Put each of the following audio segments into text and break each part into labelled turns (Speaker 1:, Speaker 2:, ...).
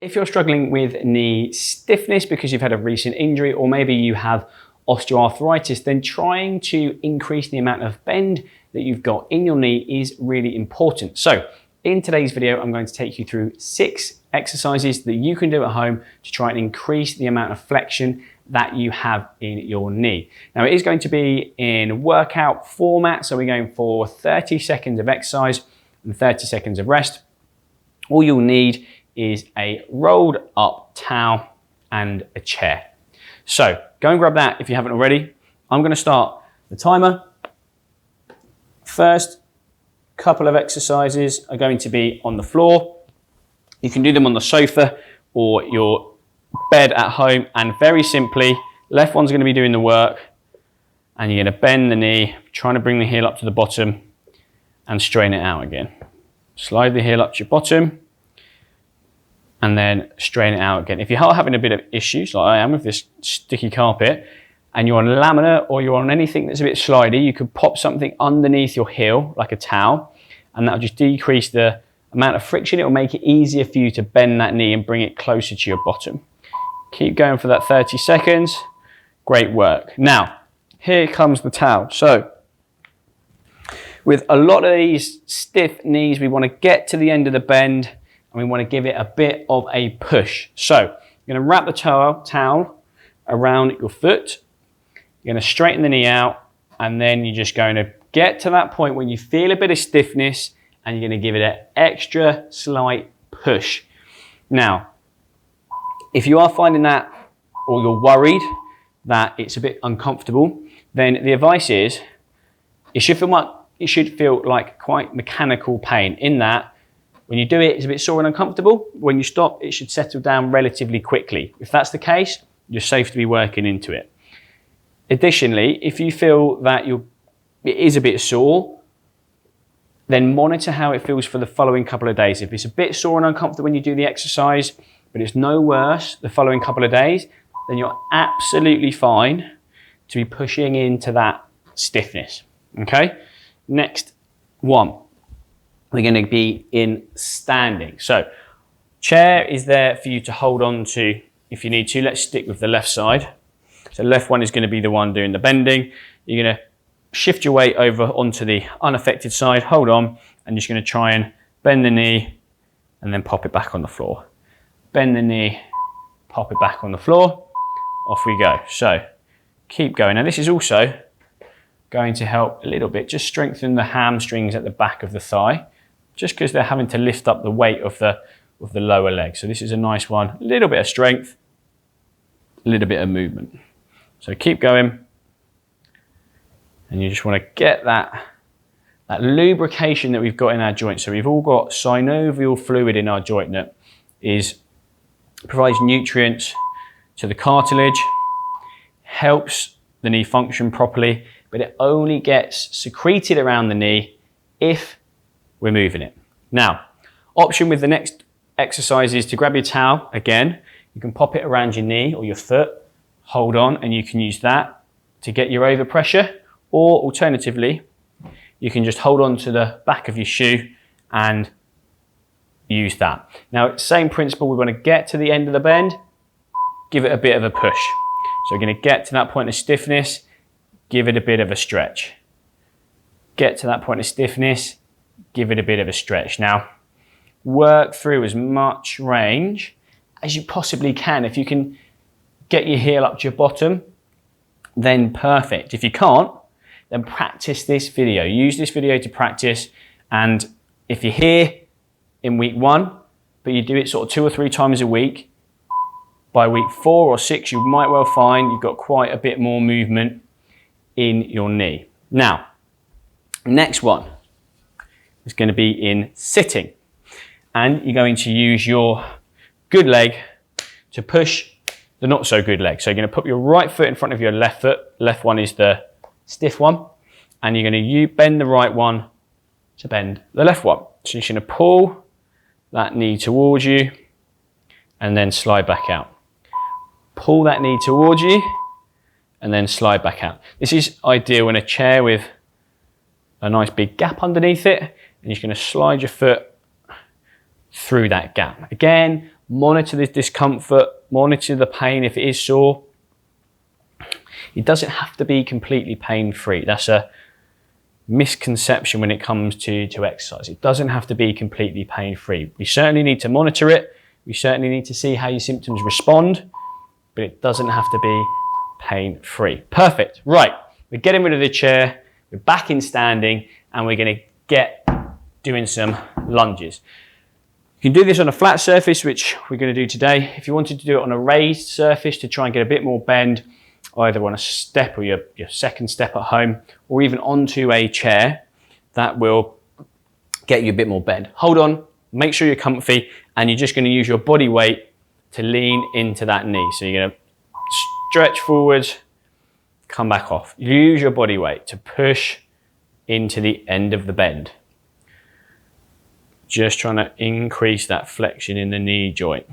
Speaker 1: If you're struggling with knee stiffness because you've had a recent injury, or maybe you have osteoarthritis, then trying to increase the amount of bend that you've got in your knee is really important. So in today's video, I'm going to take you through 6 exercises that you can do at home to try and increase the amount of flexion that you have in your knee. Now it is going to be in workout format, so we're going for 30 seconds of exercise and 30 seconds of rest. All you'll need is a rolled up towel and a chair. So go and grab that if you haven't already. I'm going to start the timer. First couple of exercises are going to be on the floor. You can do them on the sofa or your bed at home, and very simply, left one's going to be doing the work, and you're going to bend the knee, trying to bring the heel up to the bottom and straighten it out again. Slide the heel up to your bottom and then straighten it out again. If you're having a bit of issues, like I am with this sticky carpet, and you're on laminate or you're on anything that's a bit slidey, you could pop something underneath your heel, like a towel, and that'll just decrease the amount of friction. It'll make it easier for you to bend that knee and bring it closer to your bottom. Keep going for that 30 seconds. Great work. Now, here comes the towel. So, with a lot of these stiff knees, we want to get to the end of the bend and we want to give it a bit of a push. So, you're going to wrap the towel around your foot. You're going to straighten the knee out, and then you're just going to get to that point when you feel a bit of stiffness, and you're going to give it an extra slight push. Now, if you are finding that, or you're worried that it's a bit uncomfortable, then the advice is it should feel like quite mechanical pain, in that when you do it, it's a bit sore and uncomfortable. When you stop, it should settle down relatively quickly. If that's the case, you're safe to be working into it. Additionally, if you feel that it is a bit sore, then monitor how it feels for the following couple of days. If it's a bit sore and uncomfortable when you do the exercise, but it's no worse the following couple of days, then you're absolutely fine to be pushing into that stiffness. Okay? Next one, we're going to be in standing. So, chair is there for you to hold on to if you need to. Let's stick with the left side. So left one is going to be the one doing the bending. You're going to shift your weight over onto the unaffected side, hold on, and you're just going to try and bend the knee and then pop it back on the floor. Bend the knee, pop it back on the floor, off we go. So keep going. Now this is also going to help a little bit, just strengthen the hamstrings at the back of the thigh, just because they're having to lift up the weight of the lower leg. So this is a nice one, a little bit of strength, a little bit of movement. So keep going. And you just want to get that lubrication that we've got in our joint. So we've all got synovial fluid in our joint that provides nutrients to the cartilage, helps the knee function properly, but it only gets secreted around the knee if we're moving it. Now, option with the next exercise is to grab your towel again. You can pop it around your knee or your foot, hold on, and you can use that to get your overpressure. Or alternatively, you can just hold on to the back of your shoe and use that. Now, same principle, we want to get to the end of the bend, give it a bit of a push. So we're going to get to that point of stiffness, give it a bit of a stretch. Get to that point of stiffness, give it a bit of a stretch. Now, work through as much range as you possibly can. If you can get your heel up to your bottom, then perfect. If you can't, then practice this video. Use this video to practice, and if you're here in week 1, but you do it sort of 2 or 3 times a week, by week 4 or 6, you might well find you've got quite a bit more movement in your knee. Now, next one is going to be in sitting, and you're going to use your good leg to push the not so good leg. So you're going to put your right foot in front of your left foot. Left one is the stiff one, and you're going to bend the right one to bend the left one. So you're going to pull that knee towards you and then slide back out. Pull that knee towards you and then slide back out. This is ideal in a chair with a nice big gap underneath it, and you're going to slide your foot through that gap. Again, Monitor the discomfort, monitor the pain if it is sore. It doesn't have to be completely pain-free. That's a misconception when it comes to exercise. It doesn't have to be completely pain-free. We certainly need to monitor it. We certainly need to see how your symptoms respond, but it doesn't have to be pain-free. Perfect. Right, we're getting rid of the chair, we're back in standing, and we're going to get doing some lunges. You can do this on a flat surface, which we're going to do today. If you wanted to do it on a raised surface to try and get a bit more bend, either on a step or your second step at home, or even onto a chair, that will get you a bit more bend. Hold on, make sure you're comfy, and you're just going to use your body weight to lean into that knee. So you're going to stretch forwards, come back off. Use your body weight to push into the end of the bend. Just trying to increase that flexion in the knee joint.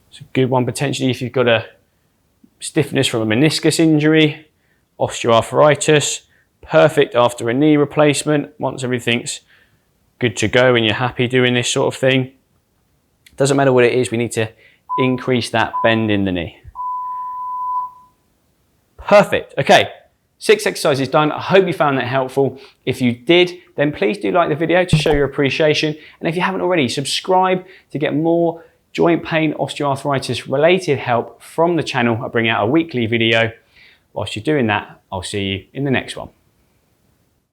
Speaker 1: It's a good one potentially if you've got a stiffness from a meniscus injury, osteoarthritis. Perfect after a knee replacement. Once everything's good to go and you're happy doing this sort of thing. Doesn't matter what it is, we need to increase that bend in the knee. Perfect. Okay, 6 exercises done. I hope you found that helpful. If you did, then please do like the video to show your appreciation. And if you haven't already, subscribe to get more joint pain, osteoarthritis related help from the channel. I bring out a weekly video. Whilst you're doing that, I'll see you in the next one.